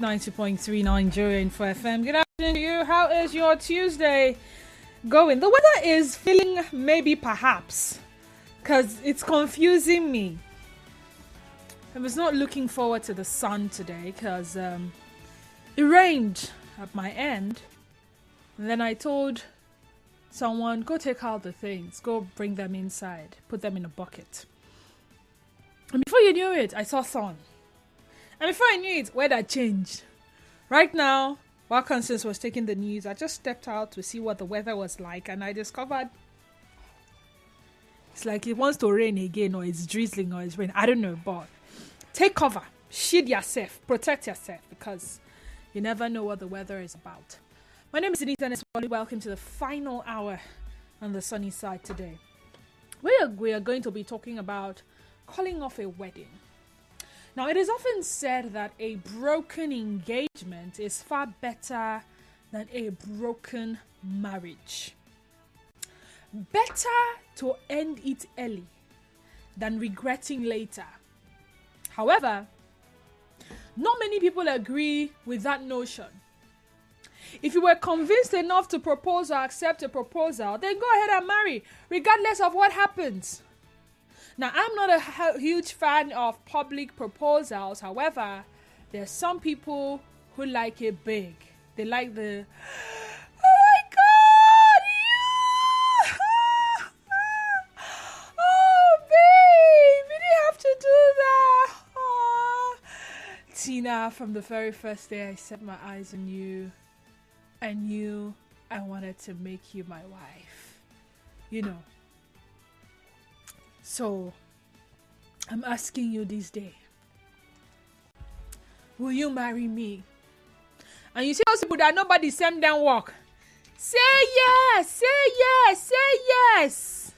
90.3 Nigerian for FM. Good afternoon to you. How is your Tuesday going? The weather is feeling maybe perhaps because it's confusing me. I was not looking forward to the sun today because it rained at my end. And then I told someone, go take out the things, go bring them inside, put them in a bucket. And before you knew it, I saw sun. And before I knew it, weather changed. Right now, while Constance was taking the news, I just stepped out to see what the weather was like, and I discovered it's like it wants to rain again, or it's drizzling, or it's raining. I don't know, but take cover, shield yourself, protect yourself, because you never know what the weather is about. My name is Anita, and welcome to the final hour on the sunny side today. We are going to be talking about calling off a wedding. Now, it is often said that a broken engagement is far better than a broken marriage. Better to end it early than regretting later. However, not many people agree with that notion. If you were convinced enough to propose or accept a proposal, then go ahead and marry, regardless of what happens. Now, I'm not a huge fan of public proposals. However, there's some people who like it big. They like the, oh my God, you! Oh, babe, you didn't have to do that. Oh. Tina, from the very first day I set my eyes on you, I knew I wanted to make you my wife. You know. So, I'm asking you this day, will you marry me? And you see those people that nobody send them walk. Say yes, say yes, say yes.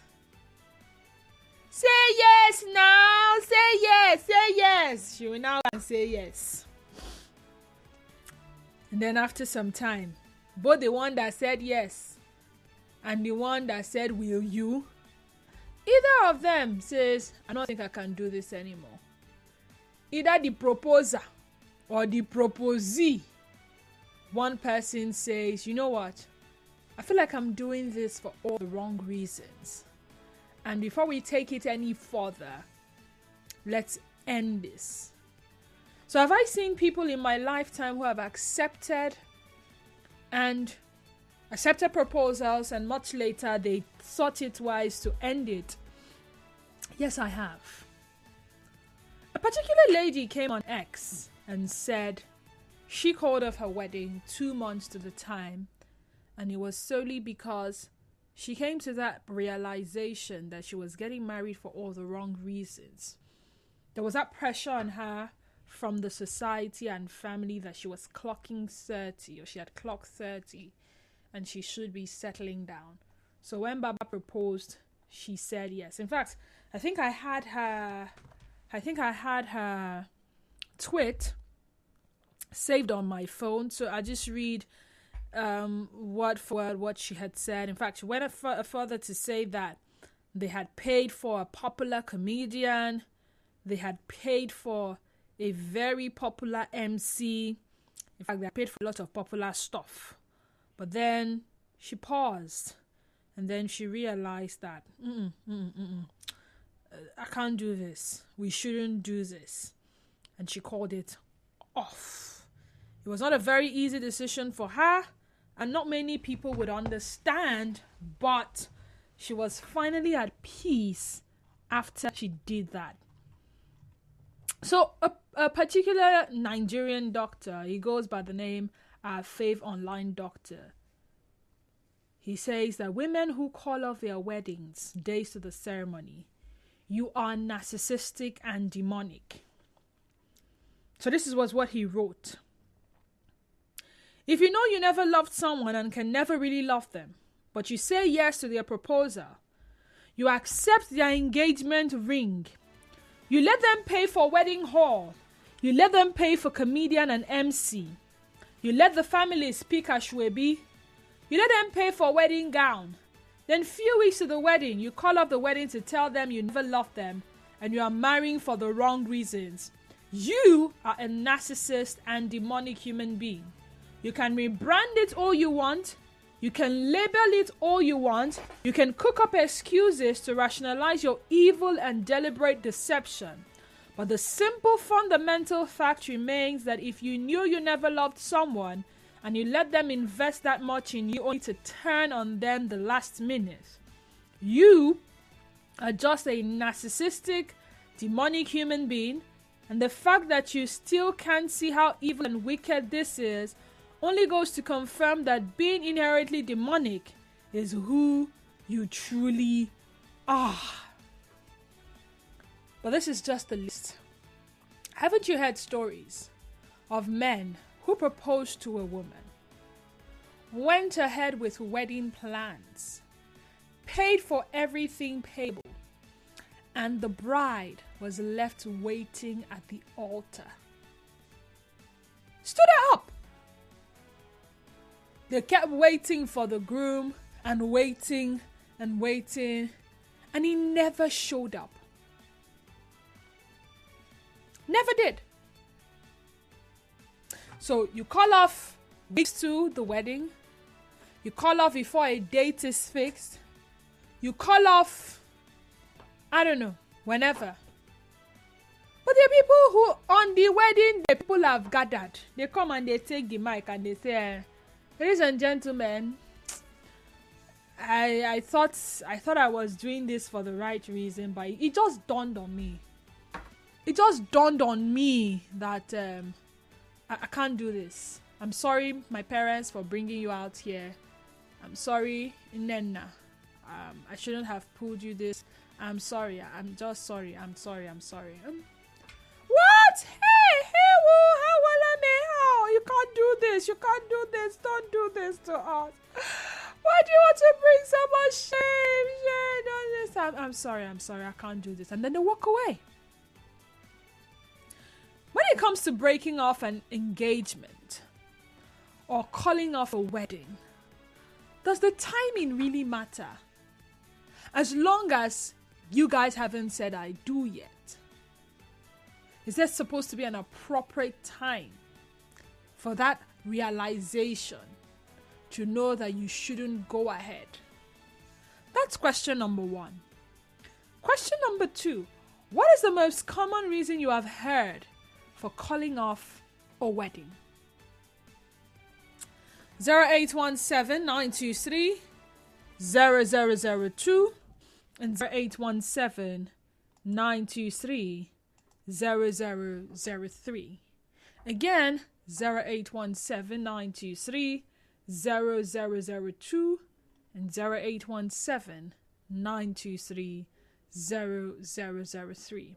Say yes now, say yes, say yes. She will now say yes. And then after some time, both the one that said yes and the one that said will you, either of them says, I don't think I can do this anymore. Either the proposer or the proposee. One person says, you know what? I feel like I'm doing this for all the wrong reasons. And before we take it any further, let's end this. So have I seen people in my lifetime who have accepted proposals, and much later they thought it wise to end it? Yes, I have. A particular lady came on X and said she called off her wedding 2 months to the time, and it was solely because she came to that realization that she was getting married for all the wrong reasons. There was that pressure on her from the society and family that she was clocking 30, or she had clocked 30, and she should be settling down. So when Baba proposed, she said yes. In fact, I think I had her tweet saved on my phone, so I just read word for word what she had said. In fact, she went further to say that they had paid for a popular comedian, they had paid for a very popular MC. In fact, they had paid for a lot of popular stuff. But then she paused, and then she realized that I can't do this. We shouldn't do this. And she called it off. It was not a very easy decision for her, and not many people would understand, but she was finally at peace after she did that. So a particular Nigerian doctor, he goes by the name Faith Online Doctor. He says that women who call off their weddings days to the ceremony, you are narcissistic and demonic. So this was what he wrote. If you know you never loved someone and can never really love them, but you say yes to their proposal, you accept their engagement ring, you let them pay for wedding hall, you let them pay for comedian and MC, you let the family speak Ashwebi, you let them pay for wedding gown. Then few weeks to the wedding, you call off the wedding to tell them you never loved them and you are marrying for the wrong reasons. You are a narcissist and demonic human being. You can rebrand it all you want. You can label it all you want. You can cook up excuses to rationalize your evil and deliberate deception. But the simple fundamental fact remains that if you knew you never loved someone and you let them invest that much in you only to turn on them the last minute, you are just a narcissistic, demonic human being. And the fact that you still can't see how evil and wicked this is only goes to confirm that being inherently demonic is who you truly are. But this is just the list. Haven't you heard stories of men who proposed to a woman, went ahead with wedding plans, paid for everything payable, and the bride was left waiting at the altar? Stood up. They kept waiting for the groom and waiting, and he never showed up. Never did. So you call off weeks to the wedding. You call off before a date is fixed. You call off, I don't know, whenever. But there are people who, on the wedding, the people have gathered. They come and they take the mic and they say, ladies and gentlemen, I thought I was doing this for the right reason, but it just dawned on me. It just dawned on me that I can't do this. I'm sorry, my parents, for bringing you out here. I'm sorry, Nena. I shouldn't have pulled you this. I'm sorry. I'm just sorry. I'm sorry. What? Hey, woo, how will I make how? You can't do this. You can't do this. Don't do this to us. Why do you want to bring so much shame? Don't this. I'm sorry. I can't do this. And then they walk away. When it comes to breaking off an engagement or calling off a wedding, does the timing really matter? As long as you guys haven't said I do yet. Is there supposed to be an appropriate time for that realization to know that you shouldn't go ahead? That's question number 1. Question number 2. What is the most common reason you have heard for calling off a wedding? 0817-923-0002 and 0817-923-0003. Again, 0817-923-0002 and 0817-923-0003.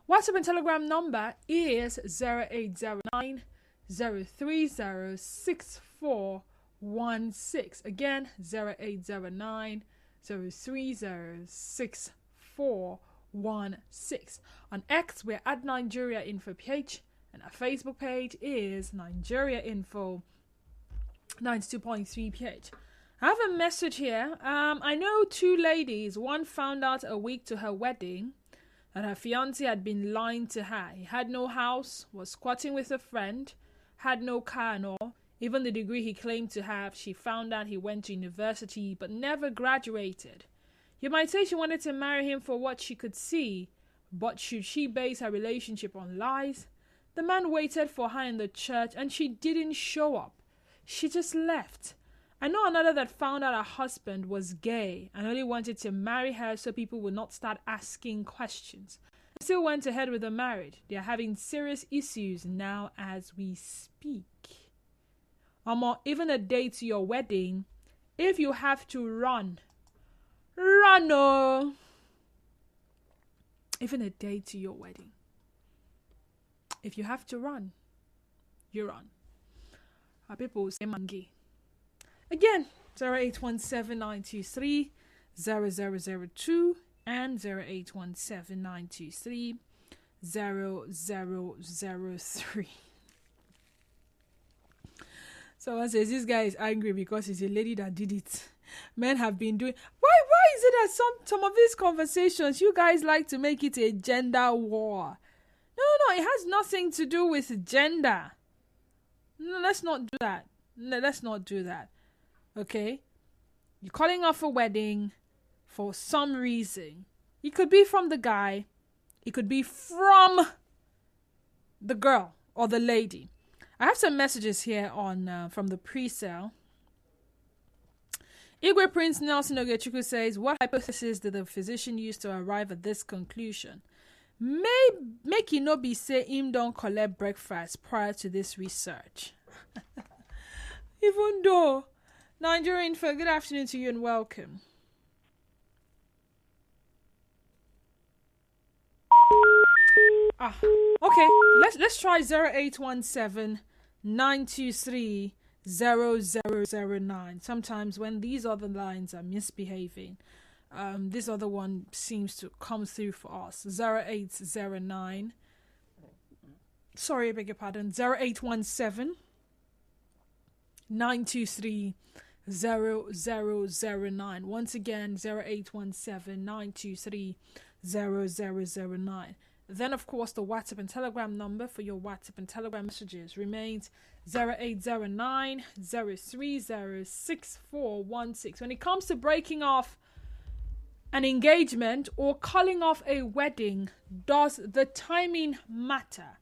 WhatsApp and Telegram number is 0809-030-6416. Again, 0809-030-6416. On X, we're at Nigeria Info PH, and our Facebook page is Nigeria Info 92.3 PH. I have a message here. I know 2 ladies. One found out a week to her wedding that her fiancé had been lying to her. He had no house, was squatting with a friend, had no car and all. Even the degree he claimed to have, she found out he went to university but never graduated. You might say she wanted to marry him for what she could see, but should she base her relationship on lies? The man waited for her in the church and she didn't show up. She just left. I know another that found out her husband was gay and only wanted to marry her so people would not start asking questions. They still went ahead with the marriage. They are having serious issues now as we speak. Even a day to your wedding, if you have to run. Oh. Even a day to your wedding. If you have to run, you run. Our people say mangi. Again, 0817-923-0002 and 0817-923-0003. Someone says this guy is angry because it's a lady that did it. Men have been doing. Why is it that some of these conversations you guys like to make it a gender war? No, it has nothing to do with gender. No, let's not do that. No, let's not do that. Okay? You're calling off a wedding for some reason. It could be from the guy, it could be from the girl or the lady. I have some messages here on from the pre-sale. Igwe Prince Nelson Ogechukwu says, what hypothesis did the physician use to arrive at this conclusion? Make it not be say him don't collect breakfast prior to this research. Even though Nigerian for good afternoon to you and welcome. Okay. Let's try 0817 923 0009. Sometimes when these other lines are misbehaving, this other one seems to come through for us. 0809. Sorry, I beg your pardon. 0817 923 0009. Once again, 0817 923 0009. Then, of course, the WhatsApp and Telegram number for your WhatsApp and Telegram messages remains 0809 030 6416. When it comes to breaking off an engagement or calling off a wedding, does the timing matter?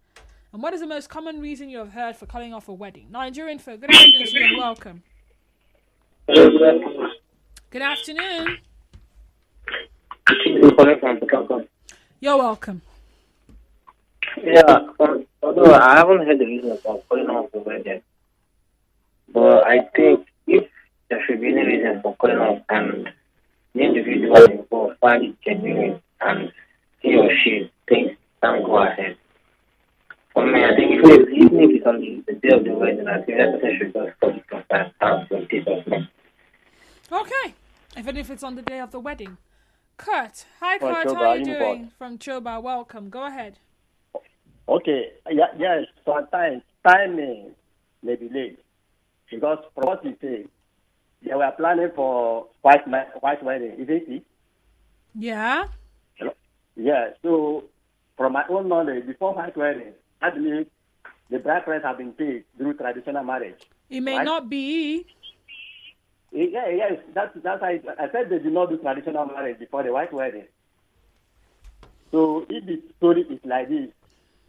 And what is the most common reason you have heard for calling off a wedding? Nigerian folk, good afternoon to you and welcome. Good afternoon. You're welcome. Yeah, although I haven't heard the reason for calling off the wedding, but I think if there should be any reason for calling off and the individual involved find it genuine and he or she thinks can go ahead. For me, I think even if it's on the day of the wedding, I think that person should just stop it and start with this of me. Okay, even if it's on the day of the wedding. Kurt, hi Kurt, how are you doing? From Choba, welcome. Go ahead. Okay, yes, sometimes timing may be late because from what you say, they were planning for white wedding, isn't it? Yeah. Yeah, so from my own knowledge, before white wedding, I believe the bride price have been paid through traditional marriage. It may not be. Yes, that's I said they did not do traditional marriage before the white wedding. So if the story is like this,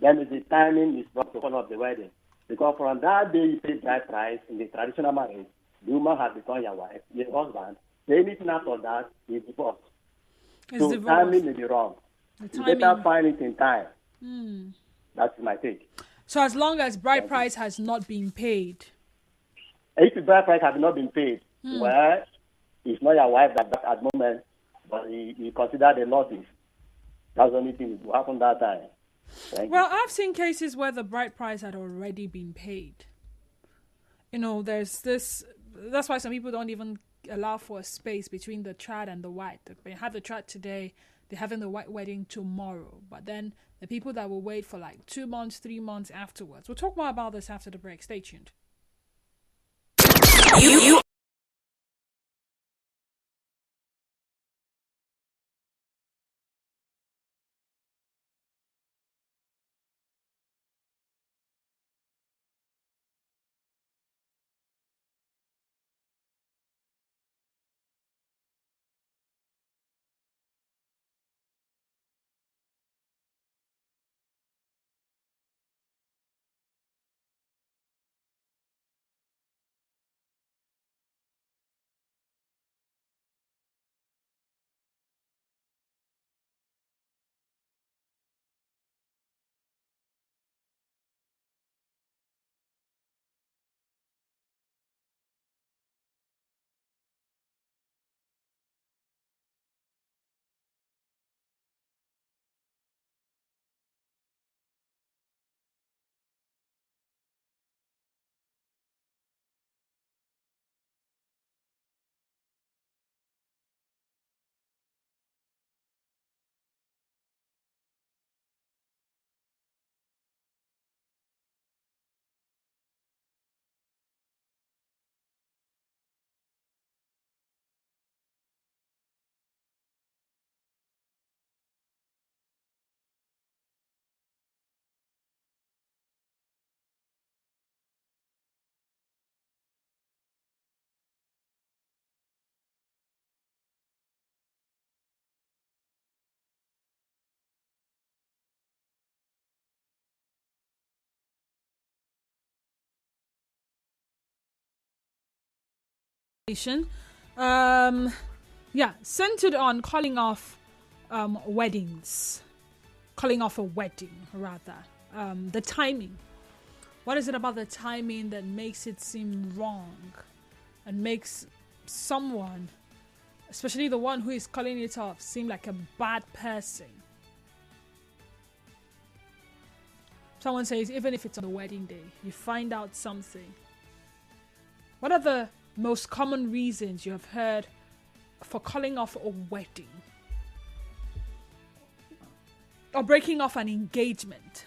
then the timing is not to follow up the wedding. Because from that day you pay bride price in the traditional marriage, the woman has become your wife, your husband. So anything after that is divorce. So timing may be wrong. You better find it in time. That's my take. So as long as bride price has not been paid. If the bride price has not been paid, well, it's not your wife at the moment, but you consider the notice. That's the only thing that will happen that time. Well, I've seen cases where the bride price had already been paid. You know, there's this. That's why some people don't even allow for a space between the trad and the white. They have the trad today, they're having the white wedding tomorrow. But then the people that will wait for like 2 months, 3 months afterwards. We'll talk more about this after the break. Stay tuned. You Centered on calling off weddings. Calling off a wedding, rather. The timing. What is it about the timing that makes it seem wrong and makes someone, especially the one who is calling it off, seem like a bad person? Someone says, even if it's on the wedding day, you find out something. What are the most common reasons you have heard for calling off a wedding? Or breaking off an engagement?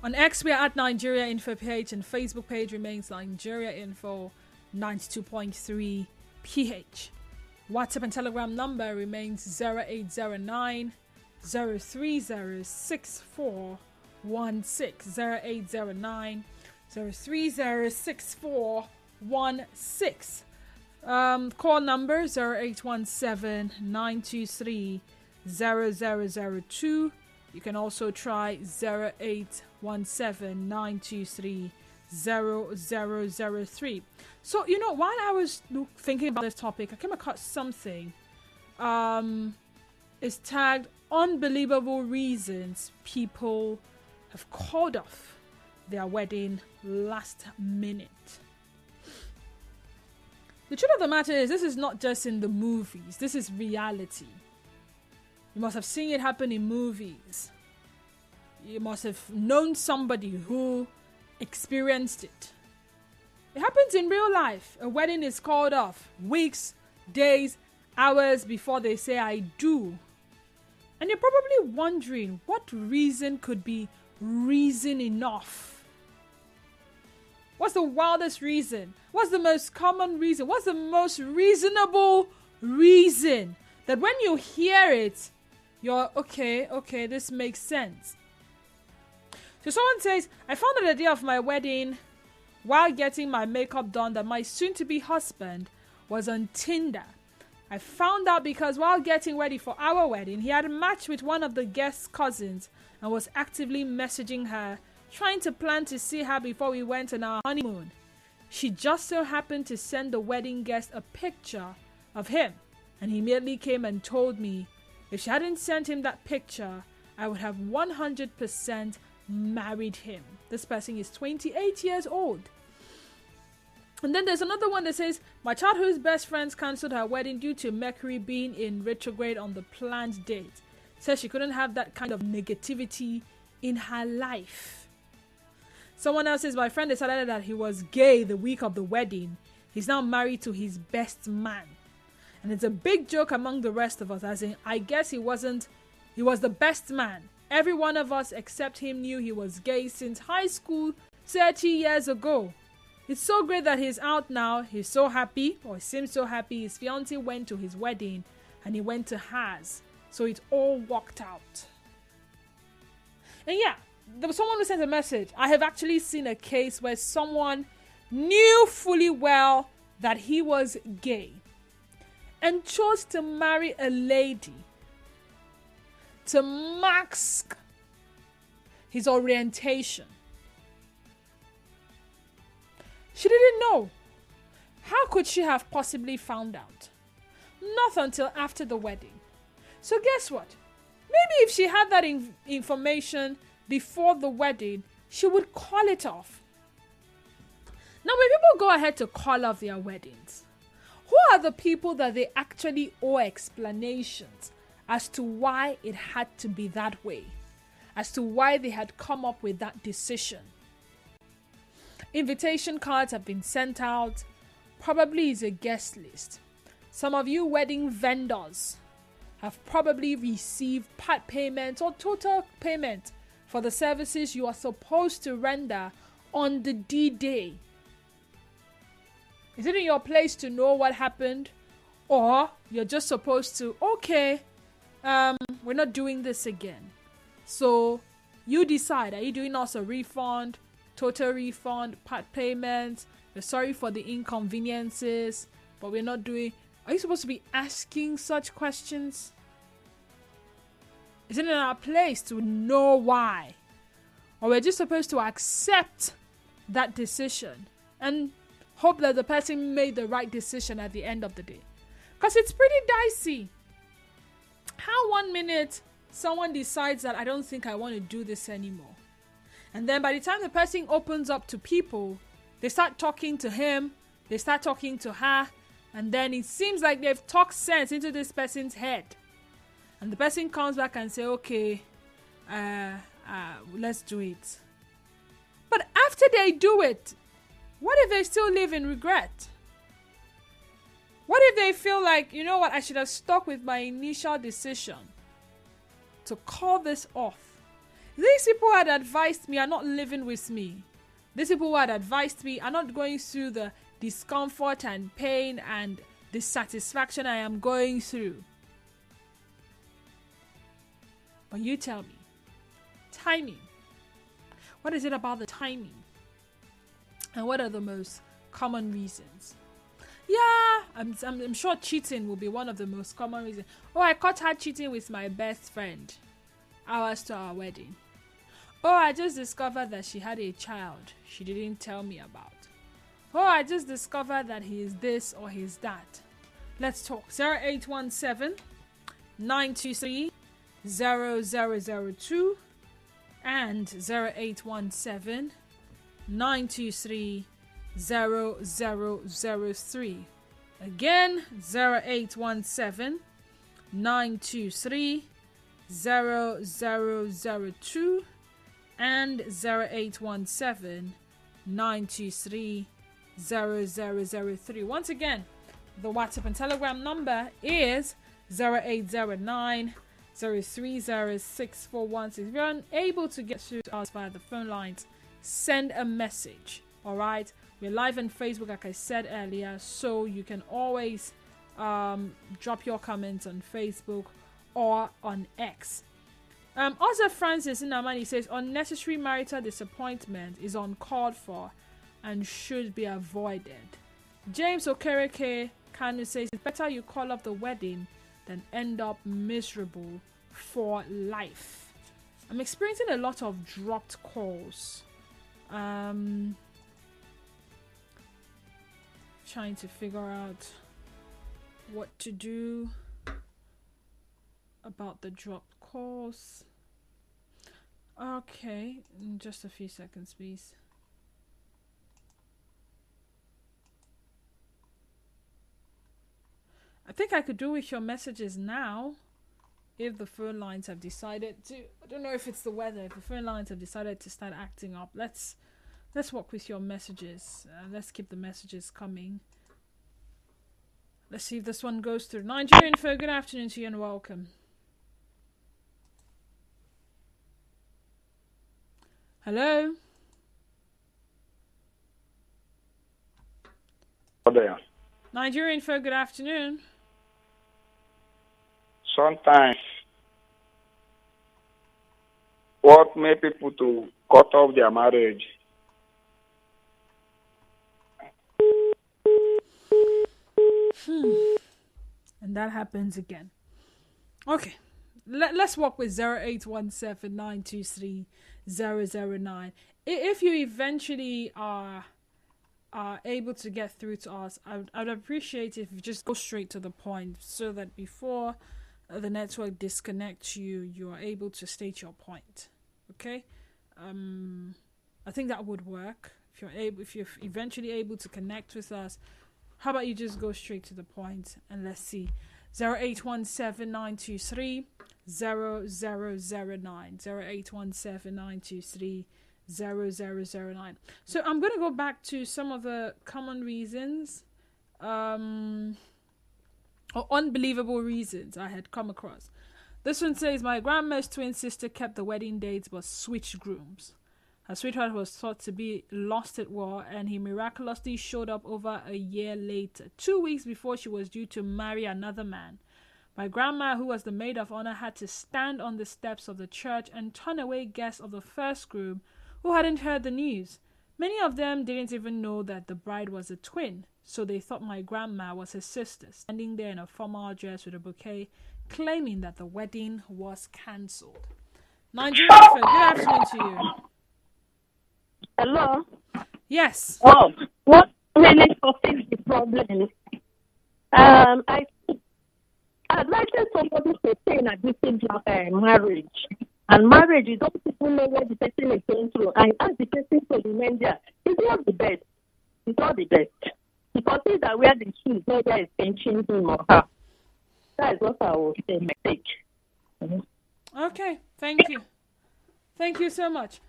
On X, we are at Nigeria Info page, and Facebook page remains Nigeria Info 92.3 PH. WhatsApp and Telegram number remains 0809 0306416 0809 0306416. Call number 0817 923 0002. You can also try 0817 923 0003. So, while I was thinking about this topic, I came across something. It's tagged unbelievable reasons people have called off their wedding last minute. The truth of the matter is, this is not just in the movies. This is reality. You must have seen it happen in movies. You must have known somebody who experienced it. It happens in real life. A wedding is called off weeks, days, hours before they say I do. And you're probably wondering, what reason could be reason enough? What's the wildest reason? What's the most common reason? What's the most reasonable reason that when you hear it, you're okay, this makes sense? So someone says, I found out the day of my wedding while getting my makeup done that my soon-to-be husband was on Tinder. I found out because while getting ready for our wedding, he had a match with one of the guest's cousins and was actively messaging her, trying to plan to see her before we went on our honeymoon. She just so happened to send the wedding guest a picture of him, and he immediately came and told me if she hadn't sent him that picture, I would have 100% married him. This person is 28 years old. And then there's another one that says, my childhood's best friends cancelled her wedding due to Mercury being in retrograde on the planned date. Says she couldn't have that kind of negativity in her life. Someone else says, my friend decided that he was gay the week of the wedding. He's now married to his best man. And it's a big joke among the rest of us, as in, I guess he was the best man. Every one of us except him knew he was gay since high school 30 years ago. It's so great that he's out now. He's so happy, or seems so happy. His fiancée went to his wedding and he went to hers. So it all worked out. And yeah, there was someone who sent a message. I have actually seen a case where someone knew fully well that he was gay and chose to marry a lady to mask his orientation. She didn't know. How could she have possibly found out? Not until after the wedding. So guess what? Maybe if she had that information before the wedding, she would call it off. Now, when people go ahead to call off their weddings, who are the people that they actually owe explanations as to why it had to be that way? As to why they had come up with that decision? Invitation cards have been sent out. Probably is a guest list. Some of you wedding vendors have probably received part payment or total payment for the services you are supposed to render on the D-Day. Is it in your place to know what happened? Or you're just supposed to, we're not doing this again. So you decide, are you doing us a refund, total refund, part payment? We're sorry for the inconveniences, but we're not doing... Are you supposed to be asking such questions? Is it in our place to know why? Or we're just supposed to accept that decision? And hope that the person made the right decision at the end of the day. Because it's pretty dicey. How 1 minute someone decides that I don't think I want to do this anymore. And then by the time the person opens up to people, they start talking to him, they start talking to her, and then it seems like they've talked sense into this person's head. And the person comes back and say, okay, let's do it. But after they do it, what if they still live in regret? What if they feel like, you know what, I should have stuck with my initial decision to call this off? These people who had advised me are not living with me. These people who had advised me are not going through the discomfort and pain and dissatisfaction I am going through. But you tell me, timing. What is it about the timing? And what are the most common reasons? Yeah, I'm sure cheating will be one of the most common reasons. Oh, I caught her cheating with my best friend hours to our wedding. Oh, I just discovered that she had a child she didn't tell me about. Oh, I just discovered that he is this or he is that. Let's talk. 0817 923 0002 and 0817 923 0003. Again, 0817 923 0002 and 0817 923 0003. Once again, the WhatsApp and Telegram number is 0809 0306416. If you're unable to get through to us via the phone lines, send a message. Alright, we're live on Facebook, like I said earlier, so you can always drop your comments on Facebook or on X. Also, Francis Inamani says unnecessary marital disappointment is uncalled for and should be avoided. James Okereke Kanu says it's better you call off the wedding than end up miserable for life. I'm experiencing a lot of dropped calls. Trying to figure out what to do about the dropped calls. Okay, in just a few seconds, please. I think I could do with your messages now if the phone lines have decided to. I don't know if it's the weather. If the phone lines have decided to start acting up, let's work with your messages. Let's keep the messages coming. Let's see if this one goes through. Nigerian Info, good afternoon to you and welcome. Hello? There. Nigerian Info, good afternoon. Sometimes, what made people to cut off their marriage? And that happens again. Okay. Let's work with 0817 923 009. If you eventually are able to get through to us, I'd appreciate if you just go straight to the point so that before the network disconnects you are able to state your point. Okay? I think that would work. If you're eventually able to connect with us, how about you just go straight to the point and let's see. 0817 923 0009. 0817 923 0009. So I'm going to go back to some of the common reasons or unbelievable reasons I had come across. This one says, my grandma's twin sister kept the wedding dates but switched grooms. Her sweetheart was thought to be lost at war, and he miraculously showed up over a year later, 2 weeks before she was due to marry another man. My grandma, who was the maid of honor, had to stand on the steps of the church and turn away guests of the first groom who hadn't heard the news. Many of them didn't even know that the bride was a twin, so they thought my grandma was his sister, standing there in a formal dress with a bouquet, claiming that the wedding was cancelled. Nigeria, good afternoon to you. Hello. Yes. Oh, what really solving the problem. I advise somebody to stay in a decent marriage. And marriage, you don't people know what the person is going through. I ask the person to remain there. It's not the best. It's not the best. Because see that where the shoes, no where is pinching him or her. That is what I will say, my take. Okay, thank you. Thank you so much.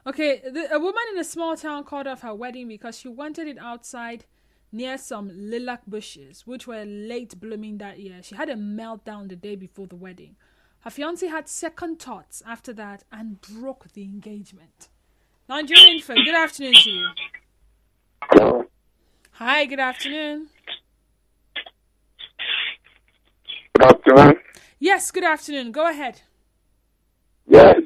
Okay, a woman in a small town called off her wedding because she wanted it outside near some lilac bushes, which were late blooming that year. She had a meltdown the day before the wedding. Her fiancé had second thoughts after that and broke the engagement. Nigerian Info, good afternoon to you. Hello. Hi, good afternoon. Good afternoon. Yes, good afternoon. Go ahead. Yes.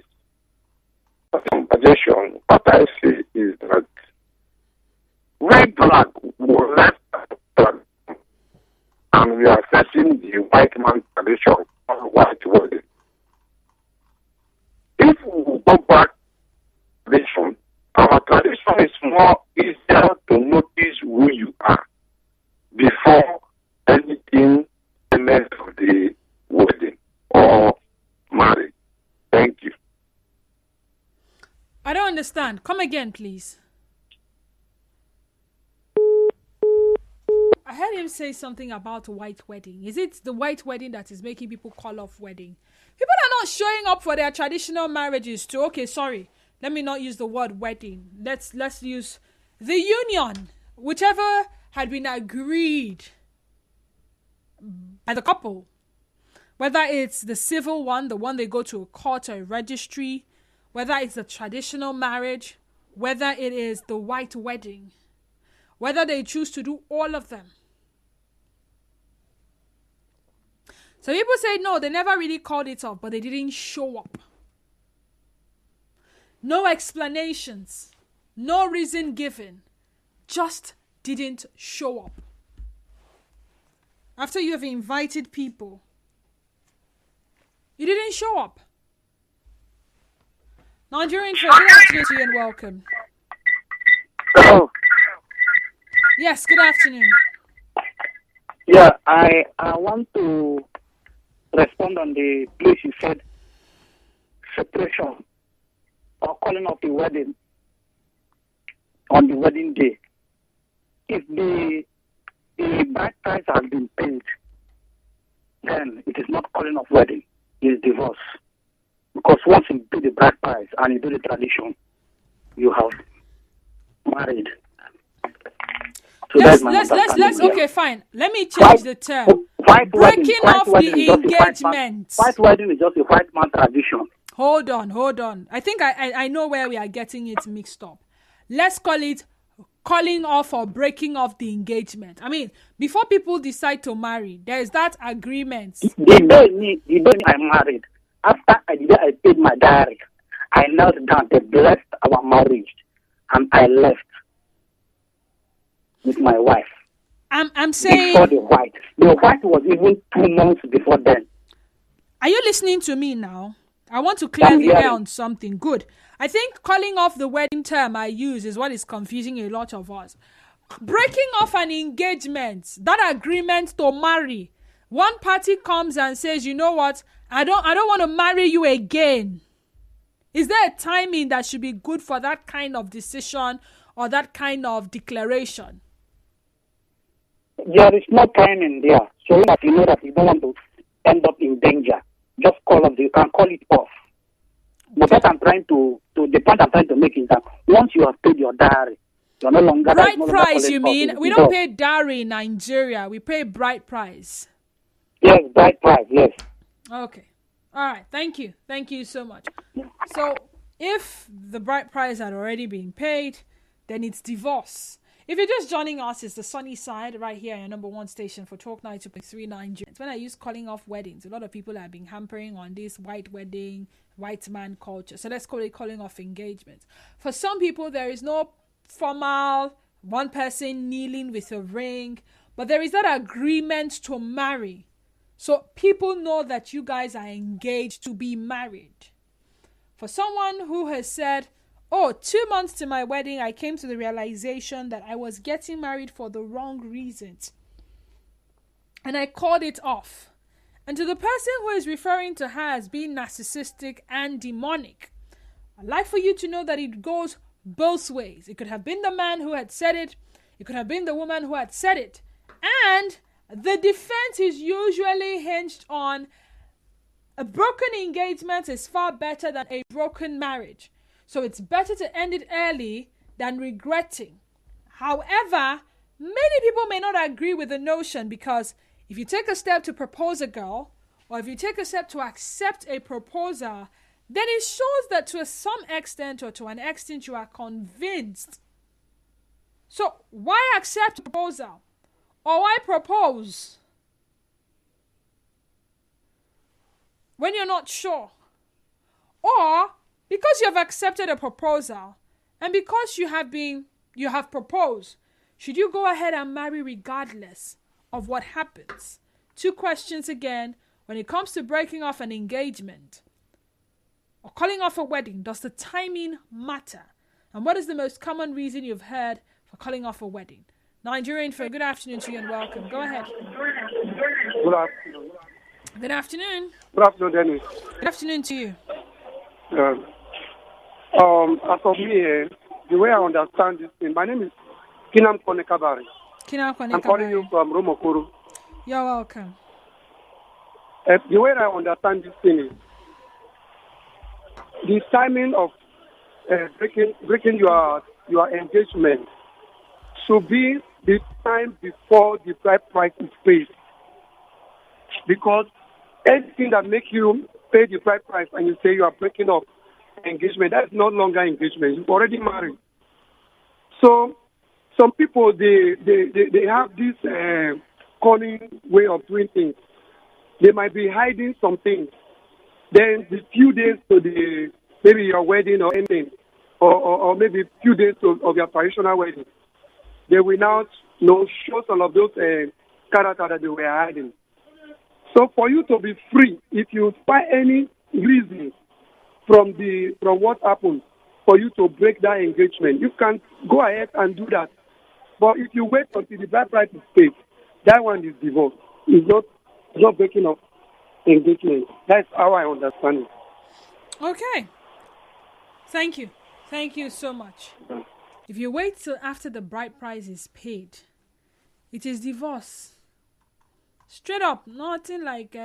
Suggestion. What I see is that red flag will left flag, and we are setting the white man tradition on white wedding. If we go back to tradition, our tradition is more easier to notice who you are before anything element of the wedding or marriage. Thank you. I don't understand. Come again, please. I heard him say something about white wedding. Is it the white wedding that is making people call off wedding? People are not showing up for their traditional marriages too. Okay, sorry. Let me not use the word wedding. Let's use the union, whichever had been agreed by the couple. Whether it's the civil one, the one they go to a court or a registry, whether it's the traditional marriage, whether it is the white wedding, whether they choose to do all of them. So people say, no, they never really called it off, but they didn't show up. No explanations, no reason given, just didn't show up. After you have invited people, you didn't show up. Nigerian, good afternoon to you and welcome. Hello. Yes, good afternoon. Yeah, I want to respond on the place you said separation or calling off the wedding on the wedding day. If the bride price has been paid, then it is not calling off wedding, it is divorce. Because once you do the bride price and you do the tradition, you have married. So let's okay, fine. Let me change the term. Breaking off the engagement. White wedding is just a white man tradition. Hold on. I think I know where we are getting it mixed up. Let's call it calling off or breaking off the engagement. I mean, before people decide to marry, there is that agreement. The day I'm married, after I paid my diary, I knelt down, they blessed our marriage, and I left with my wife. I'm saying before the white was even 2 months before then. Are you listening to me now? I want to clear the air on something. Good. I think calling off the wedding term I use is what is confusing a lot of us. Breaking off an engagement, that agreement to marry. One party comes and says, you know what? I don't want to marry you again. Is there a timing that should be good for that kind of decision or that kind of declaration? There is no timing there. So that you know that you don't want to end up in danger, just you can call it off. But what I'm trying to the point I'm trying to make is that once you have paid your dowry, you're no longer bride price. You mean we don't pay dowry in Nigeria? We pay bride price. Yes, bride price. Yes. Okay. All right. Thank you so much. So if the bride price had already been paid, then it's divorce. If you're just joining us, it's the sunny side right here, your number one station for Talk 92.3 Nigeria. When I use calling off weddings, a lot of people have been hampering on this white wedding, white man culture. So let's call it calling off engagements. For some people, there is no formal one person kneeling with a ring, but there is that agreement to marry. So people know that you guys are engaged to be married. For someone who has said, Oh, 2 months to my wedding, I came to the realization that I was getting married for the wrong reasons. And I called it off. And to the person who is referring to her as being narcissistic and demonic, I'd like for you to know that it goes both ways. It could have been the man who had said it. It could have been the woman who had said it. And the defense is usually hinged on a broken engagement is far better than a broken marriage. So it's better to end it early than regretting. However, many people may not agree with the notion, because if you take a step to propose a girl, or if you take a step to accept a proposal, then it shows that to some extent or to an extent you are convinced. So why accept a proposal? Or why propose when you're not sure? Or because you have accepted a proposal and because you have proposed, should you go ahead and marry regardless of what happens? 2 questions again. When it comes to breaking off an engagement or calling off a wedding, does the timing matter? And what is the most common reason you've heard for calling off a wedding? Nigerian for good afternoon to you and welcome. Go ahead. Good afternoon. Good afternoon. Good afternoon, Dennis. Good afternoon to you. As of me, the way I understand this thing, my name is Kinam Konekabari. I'm calling you from Romokuru. You're welcome. The way I understand this thing is the timing of breaking your engagement should be the time before the bride price is paid. Because anything that makes you pay the bride price and you say you are breaking off engagement, that's no longer engagement. You've already married. So some people, they have this cunning way of doing things. They might be hiding some things. Then the few days to maybe your wedding or anything, or maybe a few days of your traditional wedding, they will now show some of those characters that they were hiding. So for you to be free, if you find any reason from what happened for you to break that engagement, you can go ahead and do that. But if you wait until the bride price is paid, that one is divorce. It's not breaking of engagement. That's how I understand it. Okay. Thank you. Thank you so much. If you wait till after the bride price is paid, it is divorce. Straight up, nothing like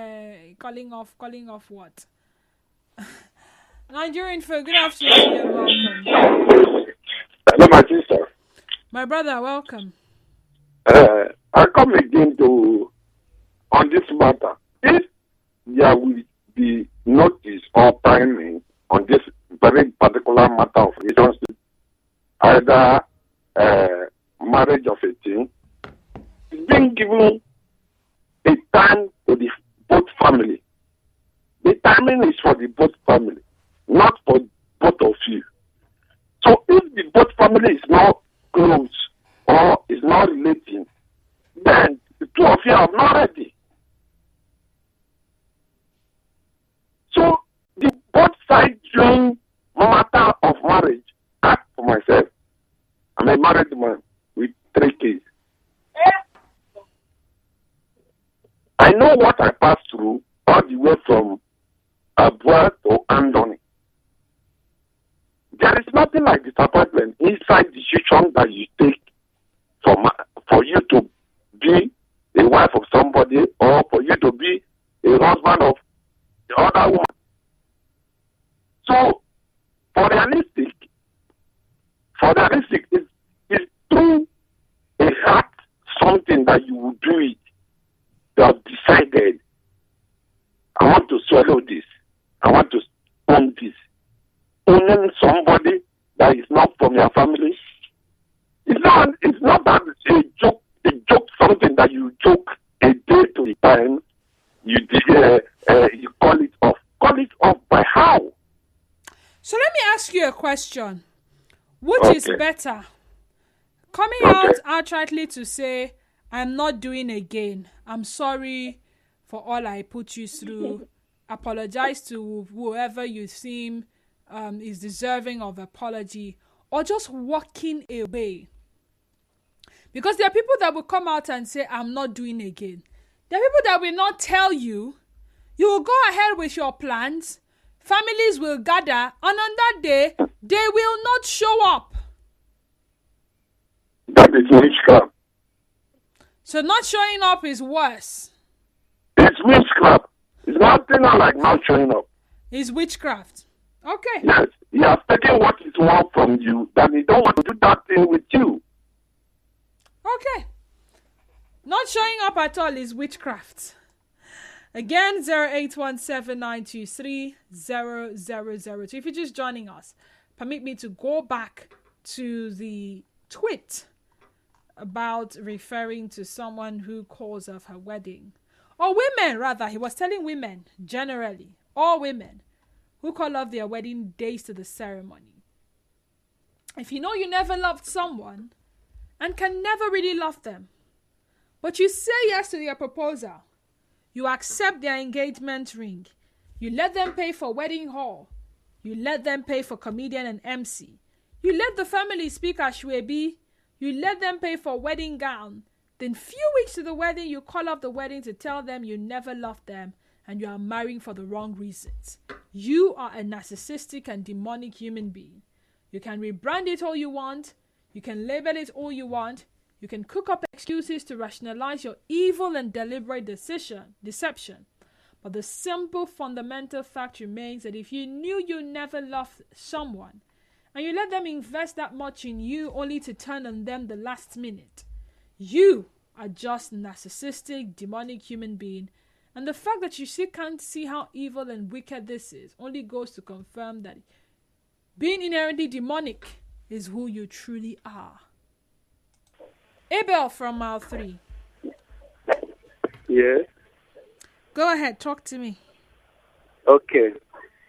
calling off what? Nigerian for good afternoon and welcome. Hello, my sister. My brother, welcome. I come again on this matter. If there will be notice or timing on this very particular matter of relationship, either marriage of a teen, it's being given a time to the both family. The timing is for the both family, not for both of you. So if the both family is not close or is not relating, then the two of you are not ready. So the both sides during matter of marriage, ask for myself. I'm a married man with 3 kids. I know what I passed through all the way from Abua to Andoni. There is nothing like disappointment inside the decision that you take for you to be a wife of somebody or for you to be a husband of the other woman. So, for realistic, it's through a heart something that you will do it. You have decided, I want to swallow this. I want to own this. Owning somebody that is not from your family. It's not that it's a joke, something that you joke a day to the time you call it off. Call it off by how? So let me ask you a question. Which is better? Coming out outrightly to say, I'm not doing again. I'm sorry for all I put you through. Apologize to whoever you seem is deserving of apology or just walking away. Because there are people that will come out and say, I'm not doing again. There are people that will not tell you. You will go ahead with your plans. Families will gather, and on that day, they will not show up. That is witchcraft. So not showing up is worse. It's witchcraft. It's nothing like not showing up. It's witchcraft. Okay. Yes, he has taken what is wrong from you, that he don't want to do that thing with you. Okay. Not showing up at all is witchcraft. Again, 0817-923-0002. If you're just joining us, permit me to go back to the tweet about referring to someone who calls off her wedding. Or women, rather. He was telling women, generally, all women, who call off their wedding days to the ceremony. If you know you never loved someone and can never really love them, but you say yes to their proposal, you accept their engagement ring, you let them pay for wedding hall, you let them pay for comedian and MC, you let the family speak Ashwebi, you let them pay for wedding gown, then few weeks to the wedding, you call off the wedding to tell them you never loved them and you are marrying for the wrong reasons. You are a narcissistic and demonic human being. You can rebrand it all you want. You can label it all you want. You can cook up excuses to rationalize your evil and deliberate deception. But the simple fundamental fact remains that if you knew you never loved someone and you let them invest that much in you only to turn on them the last minute, you are just a narcissistic, demonic human being. And the fact that you still can't see how evil and wicked this is only goes to confirm that being inherently demonic is who you truly are. Abel from Mile 3. Yeah. Go ahead, talk to me. Okay.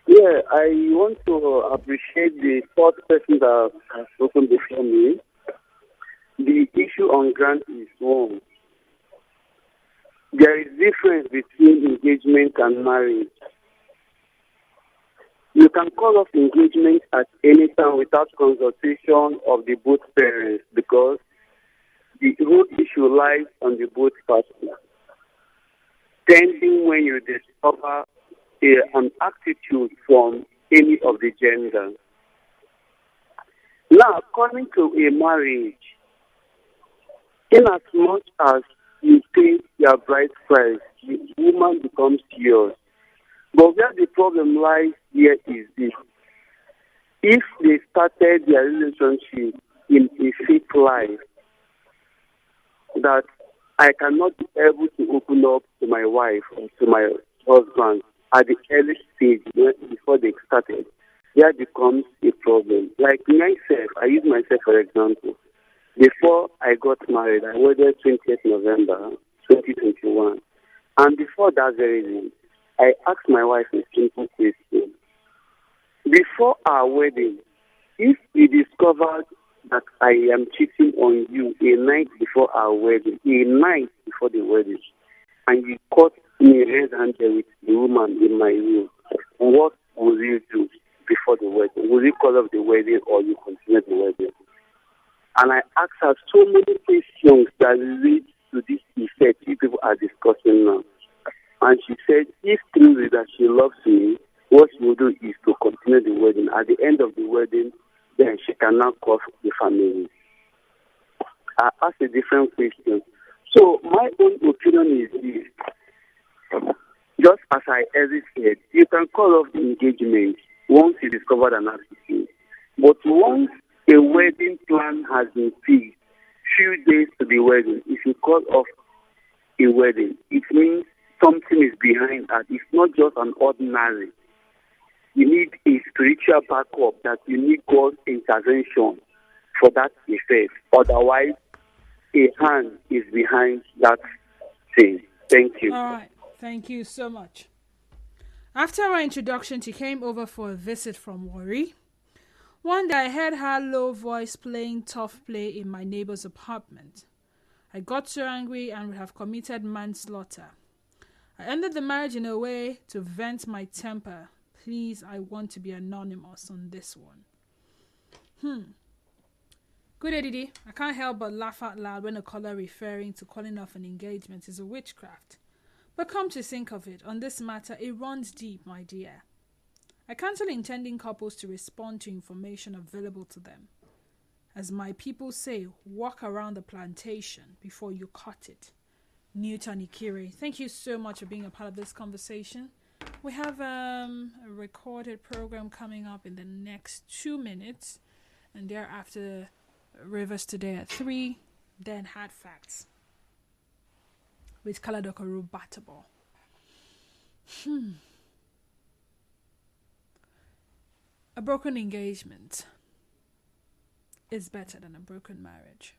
Yeah, I want to appreciate the third person that has spoken before me. The issue on grant is wrong. There is difference between engagement and marriage. You can call off engagement at any time without consultation of the both parents because the whole issue lies on the both parties. Pending when you discover an attitude from any of the genders. Now, according to a marriage, in as much as you pay your bride price, the woman becomes yours. But where the problem lies here is this. If they started their relationship in a fake life, that I cannot be able to open up to my wife or to my husband at the early stage before they started, there becomes a problem. Like myself, I use myself for example. Before I got married, I wedded 20th November 2021. And before that very day, I asked my wife a simple question. Before our wedding, if we discovered that I am cheating on you a night before our wedding, a night before the wedding, and you caught me red-handed with the woman in my room, what will you do before the wedding? Will you call off the wedding or you continue the wedding? And I asked her so many questions that lead to this effect people are discussing now. And she said, if truly that she loves me, what she will do is to continue the wedding. At the end of the wedding, then she can now call the family. I asked a different question. So my own opinion is this. Just as I earlier said, you can call off the engagement once you discover an attitude. But once a wedding plan has been fixed, few days to the wedding, if you call off a wedding, it means something is behind that. It's not just an ordinary. You need a spiritual backup, that you need God's intervention for that effect. Otherwise, a hand is behind that thing. Thank you. All right. Thank you so much. After our introduction, she came over for a visit from Warri. One day I heard her low voice playing tough play in my neighbor's apartment. I got so angry and would have committed manslaughter. I ended the marriage in a way to vent my temper, Please, I want to be anonymous on this one. Good day, Didi. I can't help but laugh out loud when a caller referring to calling off an engagement is a witchcraft. But come to think of it, on this matter, it runs deep, my dear. I counsel intending couples to respond to information available to them. As my people say, walk around the plantation before you cut it. Newton Ikire, thank you so much for being a part of this conversation. We have a recorded program coming up in the next 2 minutes, and thereafter Rivers Today at 3, then Hard Facts with Kaladoko Rubatable. A broken engagement is better than a broken marriage.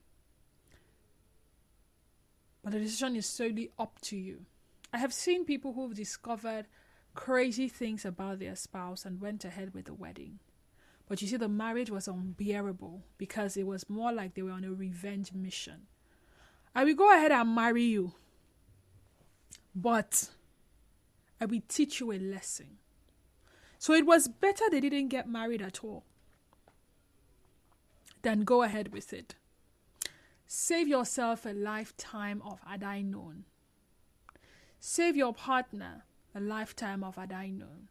But the decision is solely up to you. I have seen people who've discovered crazy things about their spouse and went ahead with the wedding. But you see, the marriage was unbearable because it was more like they were on a revenge mission. I will go ahead and marry you, but I will teach you a lesson. So it was better they didn't get married at all than go ahead with it. Save yourself a lifetime of had I known. Save your partner a lifetime of had I known.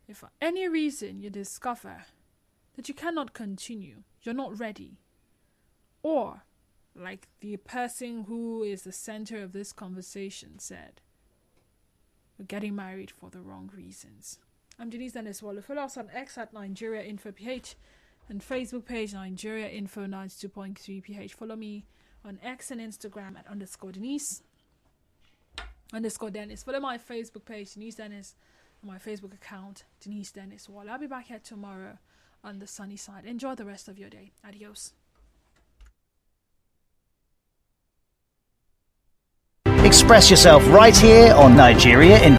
If for any reason you discover that you cannot continue, you're not ready, or like the person who is the center of this conversation said, you're getting married for the wrong reasons. I'm Denise Dennis Waller. Follow us on X at Nigeria Info PH and Facebook page Nigeria Info 92.3 PH. Follow me on X and Instagram at _Denise _Dennis. Follow my Facebook page Denise Dennis and my Facebook account Denise Dennis Waller. I'll be back here tomorrow on the sunny side. Enjoy the rest of your day. Adios. Express yourself right here on Nigeria in